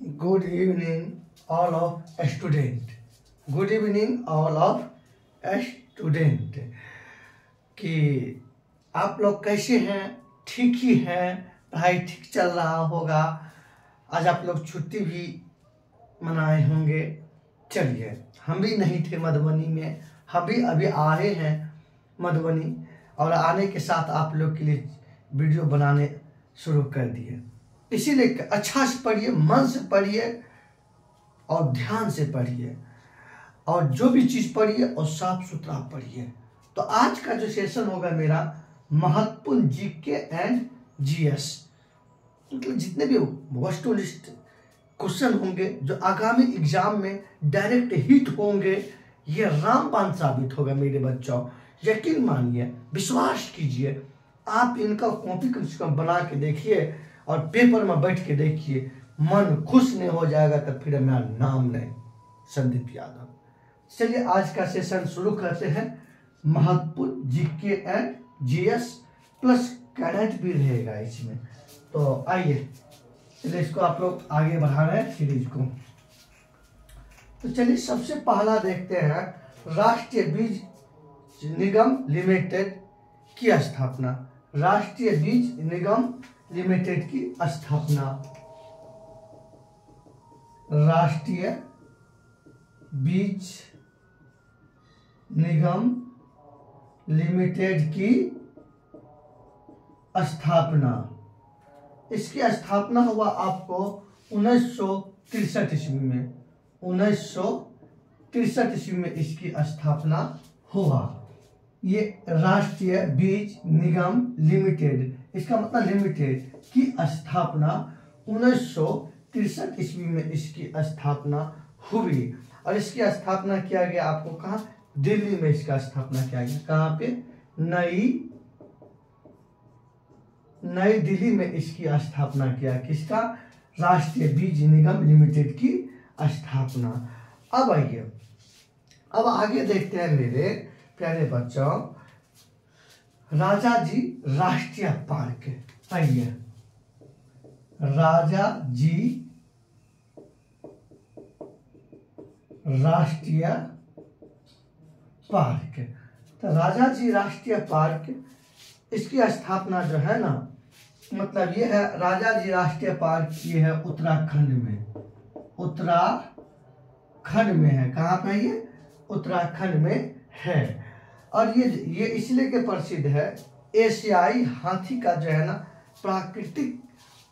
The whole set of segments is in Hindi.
Good evening all of student. Good evening all of student. कि आप लोग कैसे हैं? ठीक ही हैं? पढ़ाई ठीक चल रहा होगा। आज आप लोग छुट्टी भी मनाए होंगे। चलिए, हम भी नहीं थे मधुबनी में, हम भी अभी आए हैं मधुबनी, और आने के साथ आप लोग के लिए वीडियो बनाने शुरू कर दिए। इसीलिए अच्छा से पढ़िए, मन से पढ़िए और ध्यान से पढ़िए, और जो भी चीज़ पढ़िए और साफ सुथरा पढ़िए। तो आज का जो सेशन होगा मेरा महत्वपूर्ण जीके एंड जीएस, मतलब जितने भी वस्तुनिष्ठ क्वेश्चन होंगे जो आगामी एग्जाम में डायरेक्ट हिट होंगे, ये रामबाण साबित होगा मेरे बच्चों। यकीन मानिए, विश्वास कीजिए। आप इनका कॉपी कम से कम बना के देखिए और पेपर में बैठ के देखिए, मन खुश नहीं हो जाएगा तो फिर मेरा नाम नहीं, संदीप यादव। चलिए आज का सेशन शुरू करते हैं। महत्वपूर्ण GK and GS plus current भी रहेगा इसमें। तो आइए, चलिए इसको आप लोग आगे बढ़ा रहे हैं सीरीज को। तो चलिए सबसे पहला देखते हैं, राष्ट्रीय बीज निगम लिमिटेड की स्थापना। राष्ट्रीय बीज निगम लिमिटेड की स्थापना। राष्ट्रीय बीज निगम लिमिटेड की स्थापना। इसकी स्थापना हुआ आपको 1963 ईस्वी में। 1963 ईस्वी में इसकी स्थापना हुआ। ये राष्ट्रीय बीज निगम लिमिटेड, इसका मतलब लिमिटेड की स्थापना 1963 ईस्वी में इसकी स्थापना हुई। और इसकी स्थापना किया गया आपको कहाँ? दिल्ली में इसका स्थापना किया गया। कहाँ पे? नई दिल्ली में इसकी स्थापना किया। किसका? राष्ट्रीय बीज निगम लिमिटेड की स्थापना। अब आइए, अब आगे देखते हैं मेरे प्यारे बच्चों, राजा जी राष्ट्रीय पार्क। आइए, राजा जी राष्ट्रीय पार्क। तो राजा जी राष्ट्रीय पार्क, इसकी स्थापना जो है ना, मतलब ये है राजा जी राष्ट्रीय पार्क, ये है उत्तराखंड में। उत्तराखंड में है। कहाँ पे ये? उत्तराखंड में है। और ये इसलिए के प्रसिद्ध है, एशियाई हाथी का जो है ना प्राकृतिक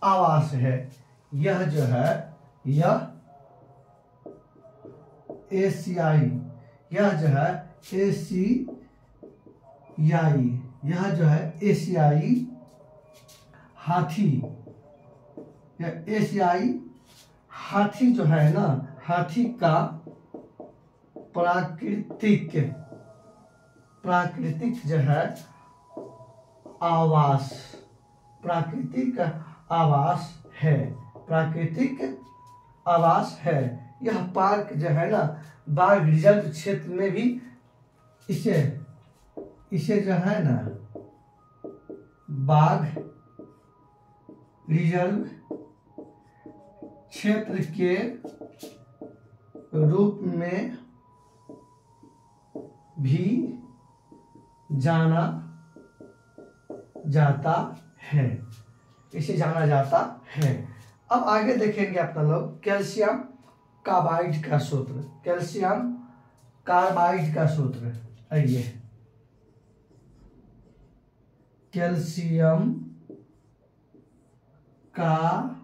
आवास है। यह जो है, यह एशियाई, यह जो है एशियाई, यह जो है एशियाई हाथी, यह एशियाई हाथी जो है ना, हाथी का प्राकृतिक जो है आवास, प्राकृतिक आवास है। प्राकृतिक आवास है। यह पार्क जो है ना, बाघ रिजर्व क्षेत्र में भी इसे जो है ना बाघ रिजर्व क्षेत्र के रूप में भी जाना जाता है। इसे जाना जाता है। अब आगे देखेंगे अपना लोग कैल्शियम कार्बाइड का सूत्र। कैल्शियम कार्बाइड का सूत्र। आइए, कैल्शियम कार्बाइड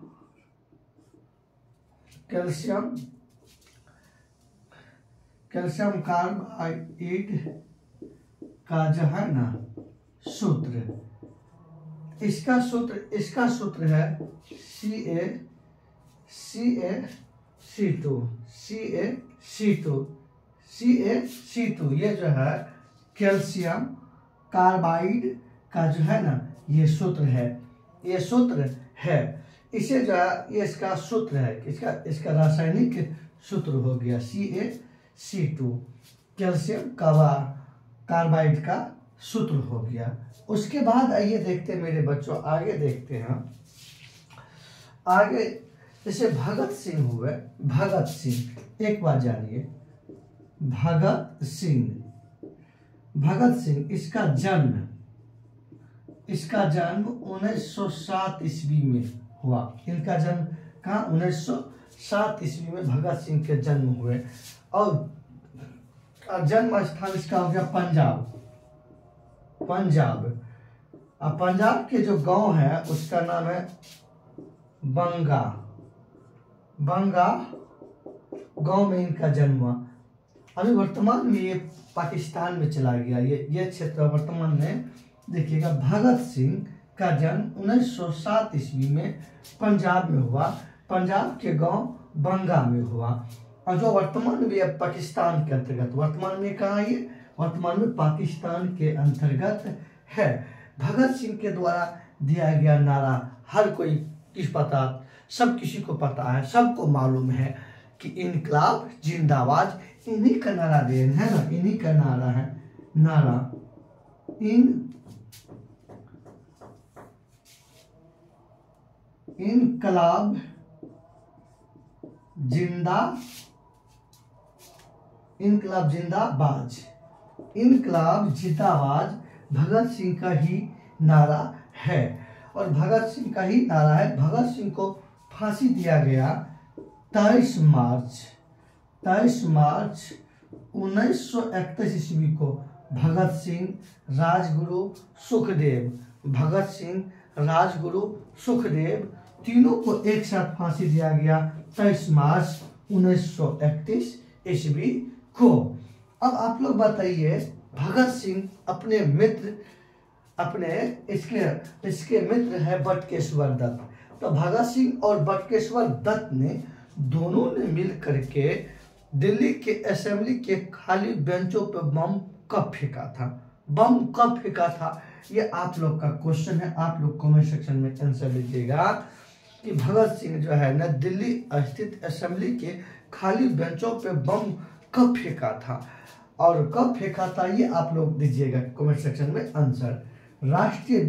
का जो है ना सूत्र, इसका सूत्र है CaC2। ये जो है कैल्शियम कार्बाइड का जो है ना, ये सूत्र है। ये सूत्र है। इसे जो है, ये इसका सूत्र है। इसका रासायनिक सूत्र हो गया CaC2। कैल्शियम कार्बाइड का सूत्र हो गया। उसके बाद आइए देखते हैं मेरे बच्चों, आगे देखते हैं। आगे जैसे भगत सिंह हुए, भगत सिंह, एक बात जानिए, भगत सिंह इसका जन्म 1907 ईस्वी में हुआ। इनका जन्म कहाँ? 1907 ईस्वी में भगत सिंह के जन्म हुए। और जन्म स्थान इसका हो गया पंजाब। अब पंजाब के जो गांव है उसका नाम है बंगा गांव में इनका जन्म हुआ। अभी वर्तमान में ये पाकिस्तान में चला गया। ये क्षेत्र वर्तमान में देखिएगा। भगत सिंह का जन्म 1907 ईस्वी में पंजाब में हुआ। पंजाब के गांव बंगा में हुआ। और जो वर्तमान में ये पाकिस्तान के अंतर्गत, वर्तमान में कहाँ ये? वर्तमान में पाकिस्तान के अंतर्गत है। भगत सिंह के द्वारा दिया गया नारा हर कोई किस पता, सब किसी को पता है, सबको मालूम है कि इनकलाब जिंदाबाद, इन्हीं का नारा दे है ना, इन्हीं का नारा है। नारा इनकलाब जिंदाबाद भगत सिंह का ही नारा है। और भगत सिंह का ही नारा है। भगत सिंह को फांसी दिया गया 23 मार्च 1931 ईस्वी को। भगत सिंह, राजगुरु सुखदेव तीनों को एक साथ फांसी दिया गया 23 मार्च 1931 ईस्वी को। अब आप लोग बताइए, भगत सिंह अपने इसके मित्र है बटुकेश्वर दत्त। तो भगत सिंह और बटुकेश्वर दत्त ने दोनों ने मिल करके दिल्ली के असेंबली के खाली बेंचों पर बम कब फेंका था? ये आप लोग का क्वेश्चन है। आप लोग कमेंट सेक्शन में आंसर दीजिएगा कि भगत सिंह जो है ना दिल्ली स्थित असेंबली के खाली बेंचों पे बम कब फेंका था, और कब फेंका था ये आप लोग दीजिएगा कमेंट सेक्शन में आंसर। राष्ट्रीय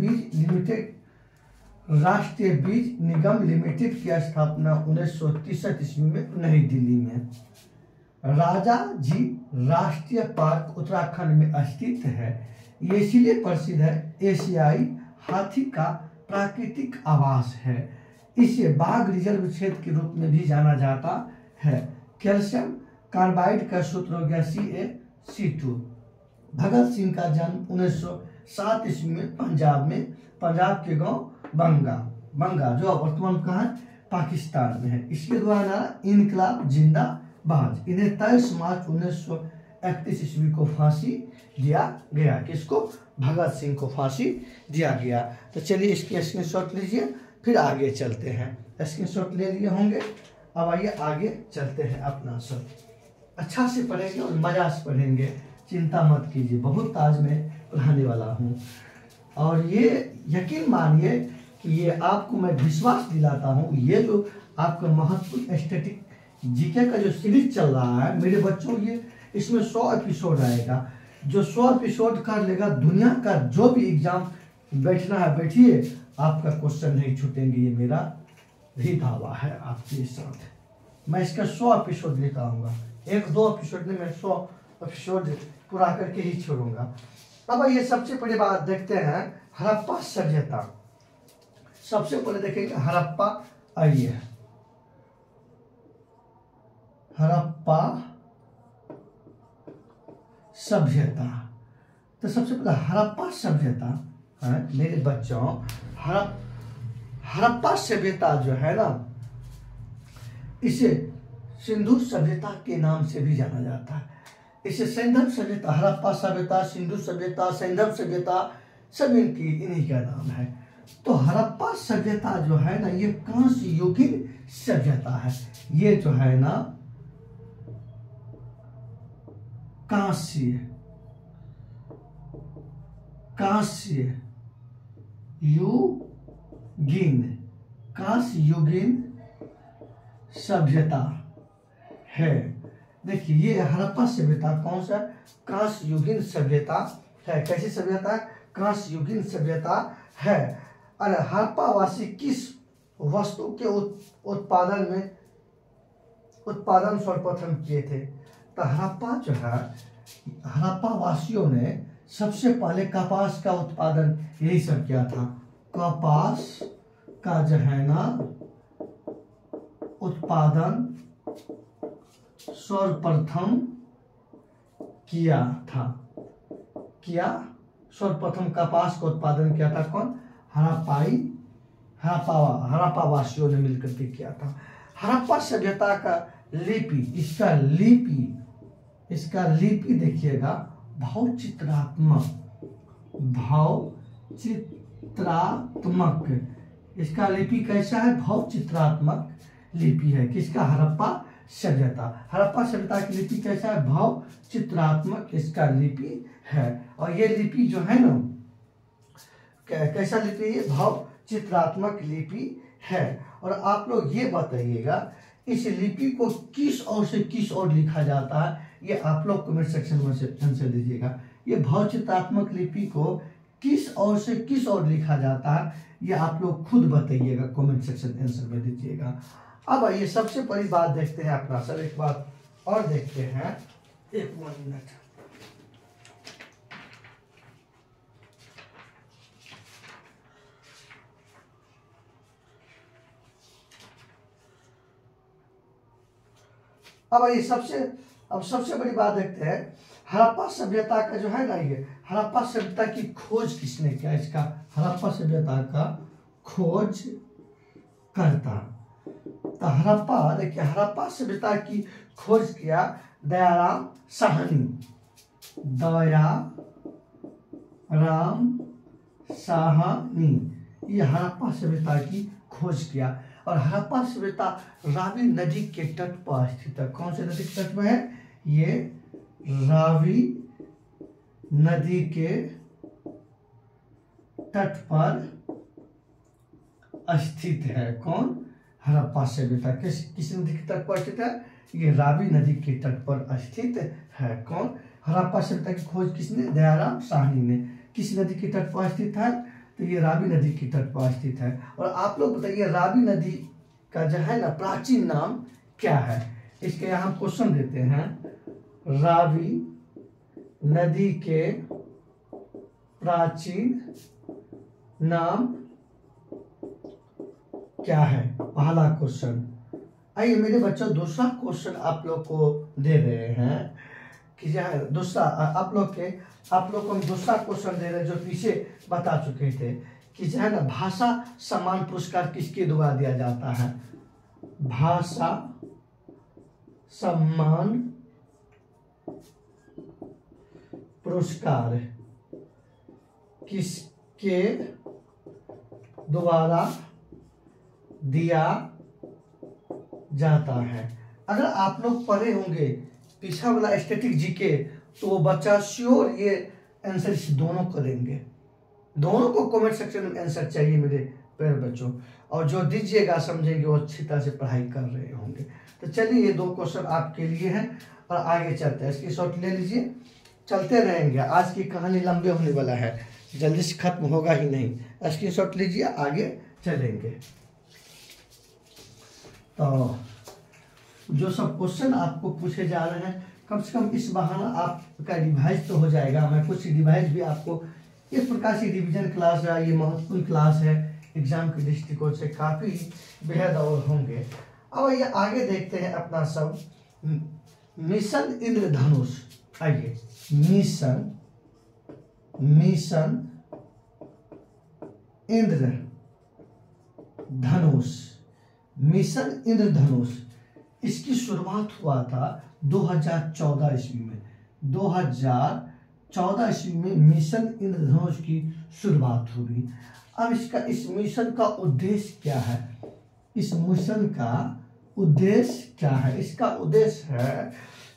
बीज निगम लिमिटेड की स्थापना 1963 ईस्वी में नई दिल्ली में। राजा जी राष्ट्रीय पार्क उत्तराखंड में स्थित है। ये इसलिए प्रसिद्ध है, एशियाई हाथी का प्राकृतिक आवास है। इसे बाघ रिजर्व क्षेत्र के रूप में भी जाना जाता है। कैल्शियम कार्बाइड का सूत्र हो गया CaC2। भगत सिंह का जन्म 1907 ईस्वी में पंजाब के गांव बंगा जो वर्तमान कहाँ है? पाकिस्तान में है। इसके द्वारा इनकलाब जिंदाबाद। इन्हें 23 मार्च 1931 ईस्वी को फांसी दिया गया। किसको? भगत सिंह को फांसी दिया गया। तो चलिए इसकी स्क्रीनशॉट लीजिए, फिर आगे चलते हैं। स्क्रीनशॉट ले लिए होंगे। अब आइए आगे चलते हैं। अपना सब अच्छा से पढ़ेंगे और मजा से पढ़ेंगे, चिंता मत कीजिए। बहुत आज मैं पढ़ाने वाला हूँ, और ये यकीन मानिए कि ये आपको मैं विश्वास दिलाता हूँ। ये जो आपका महत्वपूर्ण स्टैटिक जीके का जो सीरीज चल रहा है मेरे बच्चों, ये इसमें 100 एपिसोड आएगा। जो 100 एपिसोड कर लेगा, दुनिया का जो भी एग्जाम बैठना है बैठिए, आपका क्वेश्चन नहीं छूटेंगे। ये मेरा भी दावा है आपके साथ। मैं इसका 100 एपिसोड लेकर आऊँगा। 1-2 एपिसोड में मैं 100 एपिसोड पूरा करके ही छोड़ूंगा। अब ये सबसे पहले बात देखते हैं हड़प्पा सभ्यता। सबसे पहले देखेंगे हड़प्पा। आइए, हड़प्पा सभ्यता। तो सबसे पहले हड़प्पा सभ्यता है मेरे बच्चों। हड़प्पा सभ्यता जो है ना, इसे सिंधु सभ्यता के नाम से भी जाना जाता है। इसे सैंधव सभ्यता, हड़प्पा सभ्यता, सिंधु सभ्यता, सैंधव सभ्यता, सब इन्हीं का नाम है। तो हड़प्पा सभ्यता जो है ना, ये कांस्य युगीन सभ्यता है। ये जो है ना कांस्य युगीन सभ्यता है। देखिए ये हड़प्पा सभ्यता कौन सा? कांस्य युगीन सभ्यता है। कैसी सभ्यता है? कांस्य युगीन सभ्यता है। अरे हड़प्पा वासी किस वस्तु के उत्पादन सर्वप्रथम किए थे। तो हड़प्पा जो है, हड़प्पा वासियों ने सबसे पहले कपास का उत्पादन यही सब किया था। कपास का जो है ना उत्पादन सर्वप्रथम किया था। सर्वप्रथम कपास का उत्पादन किया था कौन? हड़प्पा वासियों ने मिलकर के किया था। हड़प्पा सभ्यता का लिपि, इसका लिपि देखिएगा भावचित्रात्मक। इसका लिपि कैसा है? भावचित्रात्मक लिपि है। किसका? हड़प्पा सभ्यता की लिपि कैसा है? भावचित्रात्मक इसका लिपि है। और ये लिपि जो है ना, कैसा लिपि है? भावचित्रात्मक लिपि है। और आप लोग ये बताइएगा इस लिपि को किस ओर से किस ओर लिखा जाता है, ये आप लोग कमेंट सेक्शन में से आंसर दीजिएगा। ये भावचित्रात्मक लिपि को किस ओर से किस ओर लिखा जाता है, ये आप लोग खुद बताइएगा, कमेंट सेक्शन आंसर में दीजिएगा। अब आइए सबसे बड़ी बात देखते हैं अपना सर, एक बात और देखते हैं। एक मिनट, अब ये सबसे बड़ी बात देखते हैं। हड़प्पा सभ्यता का जो है ना, ये हड़प्पा सभ्यता की खोज किसने किया? इसका हड़प्पा सभ्यता का खोज करता। तो हड़प्पा सभ्यता की खोज किया दयाराम साहनी। ये हड़प्पा सभ्यता की खोज किया। और हड़प्पा सभ्यता रावी नदी के तट पर स्थित है। कौन से नदी के तट पर है? ये रावी नदी के तट पर स्थित है। कौन? हड़प्पा सभ्यता किस नदी के तट पर स्थित है? ये रावी नदी के तट पर स्थित है। कौन? हड़प्पा सभ्यता की खोज किसने? दयाराम साहनी ने। किस नदी के तट पर स्थित है? तो ये रावी नदी के तट पर स्थित है। और आप लोग बताइए रावी नदी का जो है ना प्राचीन नाम क्या है? इसके यहाँ हम क्वेश्चन देते हैं। रावी नदी के प्राचीन नाम क्या है? पहला क्वेश्चन। आइए मेरे बच्चों, दूसरा क्वेश्चन आप लोग को दे रहे हैं कि जो है दूसरा आप लोग को हम दूसरा क्वेश्चन दे रहे हैं जो पीछे बता चुके थे कि जो है ना भाषा सम्मान पुरस्कार किसके द्वारा दिया जाता है? भाषा सम्मान पुरस्कार किसके द्वारा दिया जाता है? अगर आप लोग पढ़े होंगे पीछा वाला स्टैटिक जीके तो बच्चा श्योर ये आंसर इस दोनों करेंगे। दोनों को कमेंट सेक्शन में आंसर चाहिए मेरे प्यारे बच्चों, और जो दीजिएगा समझेंगे वो अच्छी तरह से पढ़ाई कर रहे होंगे। तो चलिए ये दो क्वेश्चन आपके लिए हैं और आगे चलते हैं। इसकी शॉट ले लीजिए, चलते रहेंगे। आज की कहानी लंबे होने वाला है, जल्दी से खत्म होगा ही नहीं। स्क्रीन शॉट लीजिए, आगे चलेंगे। तो जो सब क्वेश्चन आपको पूछे जा रहे हैं, कम से कम इस बहाना आपका रिवाइज तो हो जाएगा। मैं कुछ रिवाइज भी आपको इस प्रकार से रिवीजन क्लास है, ये महत्वपूर्ण क्लास है, एग्जाम के दृष्टिकोण से काफ़ी बेहद और होंगे। अब ये आगे देखते हैं अपना सब मिशन इंद्रधनुष। आइए मिशन इंद्रधनुष इसकी शुरुआत हुआ था 2014 ईस्वी में। 2014 ईस्वी में मिशन इंद्रधनुष की शुरुआत हुई। अब इस मिशन का उद्देश्य क्या है? इस मिशन का उद्देश्य क्या है? इसका उद्देश्य है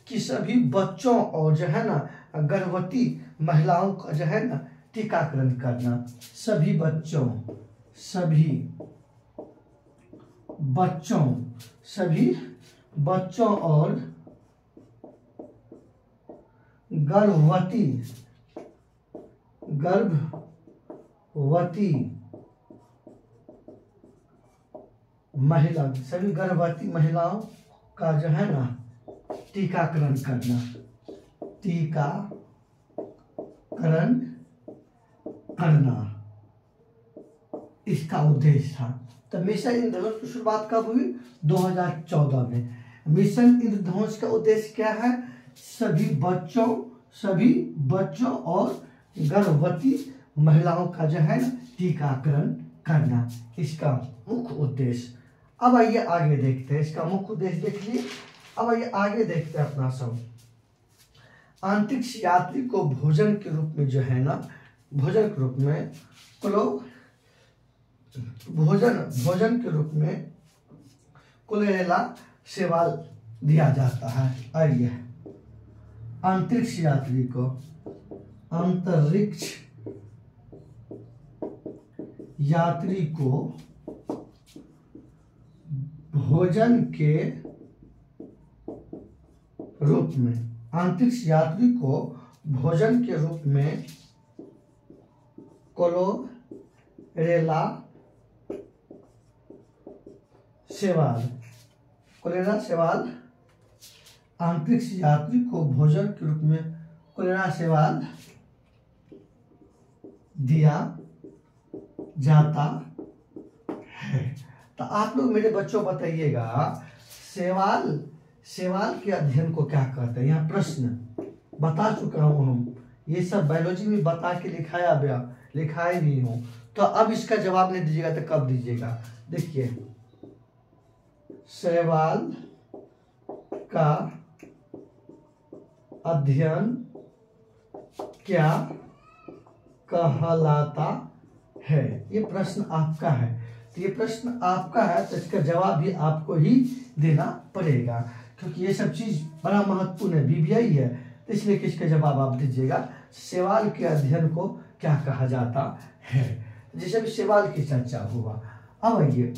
कि सभी बच्चों और जो है ना गर्भवती महिलाओं का जो है ना टीकाकरण करना। सभी बच्चों और गर्भवती महिला, सभी गर्भवती महिलाओं का जो है ना टीकाकरण करना, टीकाकरण करना इसका उद्देश्य था। तो मिशन इंद्रधनुष की शुरुआत कब हुई? 2014 में। मिशन इंद्रधनुष का उद्देश्य क्या है? सभी बच्चों और गर्भवती महिलाओं का जो है टीकाकरण करना, इसका मुख्य उद्देश्य। अब आइए आगे देखते हैं, इसका मुख्य उद्देश्य देख लिए। अब आइए आगे देखते हैं अपना सब। अंतरिक्ष यात्री को भोजन के रूप में जो है ना, भोजन के रूप में भोजन के रूप में क्लोरेला शैवाल दिया जाता है। आइए अंतरिक्ष यात्री को भोजन के रूप में, अंतरिक्ष यात्री को भोजन के रूप में क्लोरेला शैवाल, अंतरिक्ष यात्री को भोजन के रूप में क्लोरेला शैवाल दिया जाता है। तो आप लोग मेरे बच्चों बताइएगा, शैवाल के अध्ययन को क्या कहते हैं? यहाँ प्रश्न बता चुका हूं हम, ये सब बायोलॉजी में बता के लिखाए भी हूं। तो अब इसका जवाब नहीं दीजिएगा तो कब दीजिएगा? देखिए, शैवाल का अध्ययन क्या कहलाता है? ये प्रश्न आपका है। तो ये प्रश्न आपका है तो इसका जवाब भी आपको ही देना पड़ेगा, क्योंकि ये सब चीज बड़ा महत्वपूर्ण है, बीबीआई है। तो इसलिए किसका जवाब आप दीजिएगा? शैवाल के अध्ययन को क्या कहा जाता है? जैसे भी शैवाल की चर्चा हुआ। अब आइए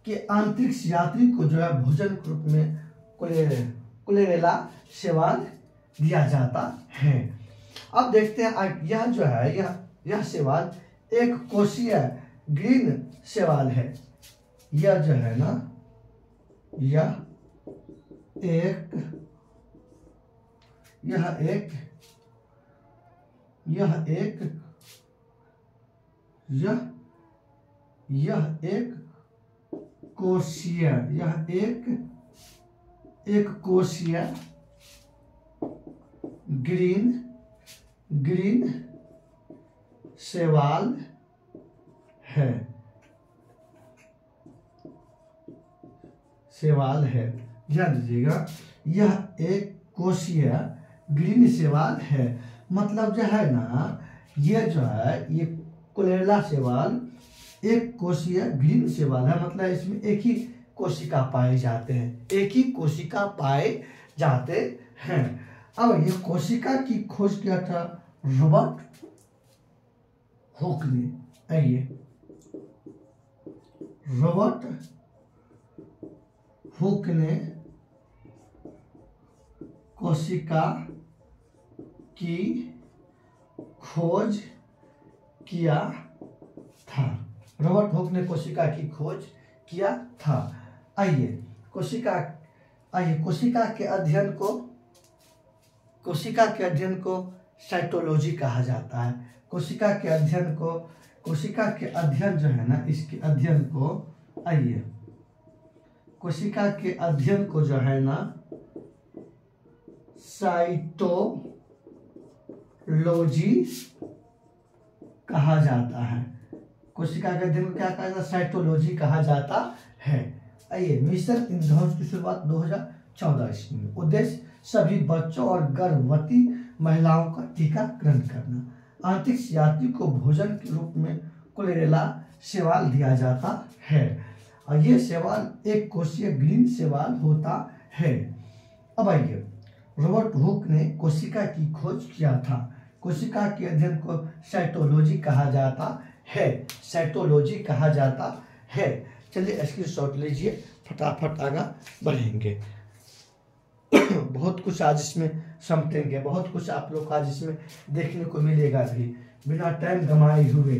कि अंतरिक्ष यात्री को जो है भोजन के रूप में क्लोरेला शैवाल दिया जाता है। अब देखते हैं, यह जो है यह शैवाल एक कोशीय ग्रीन शैवाल है। यह जो है ना, यह एक कोशीय ग्रीन शैवाल है। ध्यान दीजिएगा, यह एक कोशीय ग्रीन शैवाल है। मतलब जो है ना, ये जो है ये क्लोरेला शैवाल एक कोशीय ग्रीन शैवाल है। मतलब इसमें एक ही कोशिका पाए जाते हैं। अब ये कोशिका की खोज किया था रॉबर्ट हुक ने। आइए, रॉबर्ट हुक ने कोशिका की खोज किया था। रॉबर्ट हुक ने कोशिका की खोज किया था। आइए कोशिका के अध्ययन को साइटोलॉजी कहा जाता है। कोशिका के अध्ययन जो है ना, इसके अध्ययन को, आइए कोशिका के अध्ययन को जो है ना साइटोलॉजी कहा जाता है। कोशिका के अध्ययन को क्या कहा जाता है? साइटोलॉजी कहा जाता है। आइए, मिशन इंद्रधनुष की शुरुआत 2014 ईस्वी में। उद्देश्य सभी बच्चों और गर्भवती महिलाओं का टीकाकरण करना। अंतरिक्ष यात्री को भोजन के रूप में क्लोरेला शैवाल दिया जाता है और ये शैवाल एक कोशीय ग्रीन शैवाल होता है। अब आइए, रॉबर्ट हुक ने कोशिका की खोज किया था। कोशिका के अध्ययन को साइटोलॉजी कहा जाता है। चलिए स्क्रीनशॉट लीजिए, फटाफट आगे बढ़ेंगे। बहुत कुछ आज इसमें समझेंगे, बहुत कुछ आप लोग आज इसमें देखने को मिलेगा भी, बिना टाइम गंवाए हुए।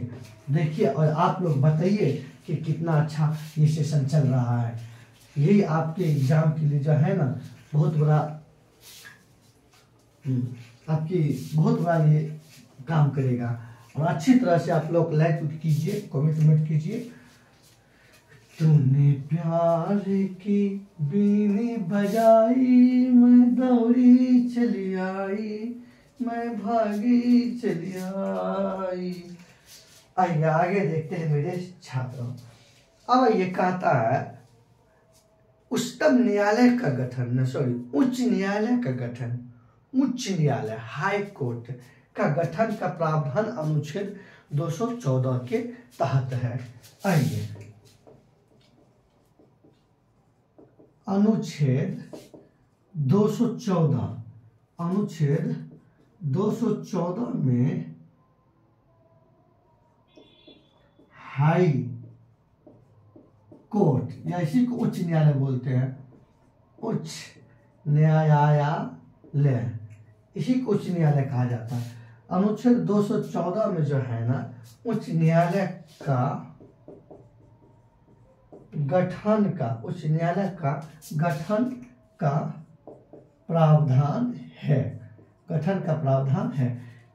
देखिए और आप लोग बताइए कि कितना अच्छा ये सेशन चल रहा है। यही आपके एग्जाम के लिए जो है ना बहुत बड़ा आपकी बहुत बड़ा ये काम करेगा। और अच्छी तरह से आप लोग लाइक कीजिए, कमेंट कीजिए। तूने प्यार की बीनी बजाई, मैं दौड़ी चली आई, मैं भागी चली आई। आइए आगे देखते हैं मेरे छात्रों। अब ये कहता है उच्चतम न्यायालय का गठन, उच्च न्यायालय का गठन, उच्च न्यायालय हाई कोर्ट का गठन का प्रावधान अनुच्छेद 214 के तहत है। आइए अनुच्छेद 214, अनुच्छेद 214 में हाई कोर्ट या इसी को उच्च न्यायालय बोलते हैं, उच्च न्यायालय, इसी को उच्च न्यायालय कहा जाता है। अनुच्छेद 214 में जो है ना उच्च न्यायालय का गठन का, उच्च न्यायालय का गठन का प्रावधान है, गठन का प्रावधान है।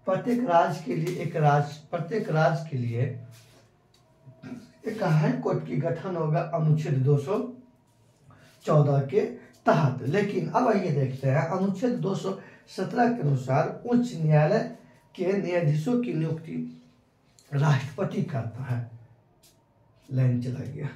प्रत्येक राज्य के लिए प्रत्येक राज्य के लिए एक हाई कोर्ट की गठन होगा अनुच्छेद 214 के तहत। लेकिन अब आइए देखते हैं अनुच्छेद 217 के अनुसार उच्च न्यायालय के न्यायाधीशों की नियुक्ति राष्ट्रपति करता है। लाइन चला गया।